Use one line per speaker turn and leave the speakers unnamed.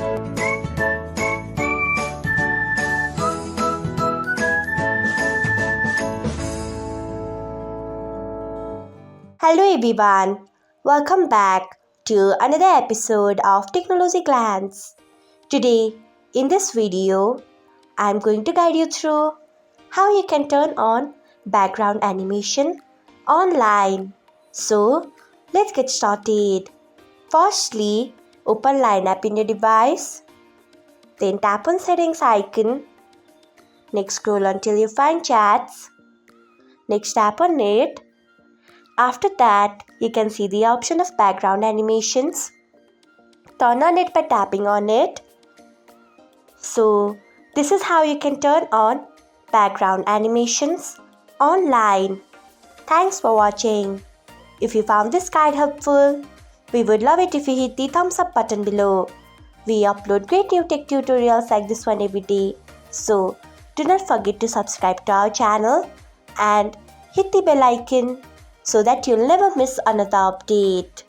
Hello everyone, welcome back to another episode of Technologyglance. Today, in this video, I am going to guide you through how you can turn on background animation online. So, let's get started. Firstly, open Line app in your device. Then tap on Settings icon. Next, scroll until you find Chats. Next, tap on it. After that, you can see the option of background animations. Turn on it by tapping on it. So, this is how you can turn on background animations online. Thanks for watching. If you found this guide helpful, we would love it if you hit the thumbs up button below. We upload great new tech tutorials like this one every day. So, do not forget to subscribe to our channel and hit the bell icon so that you'll never miss another update.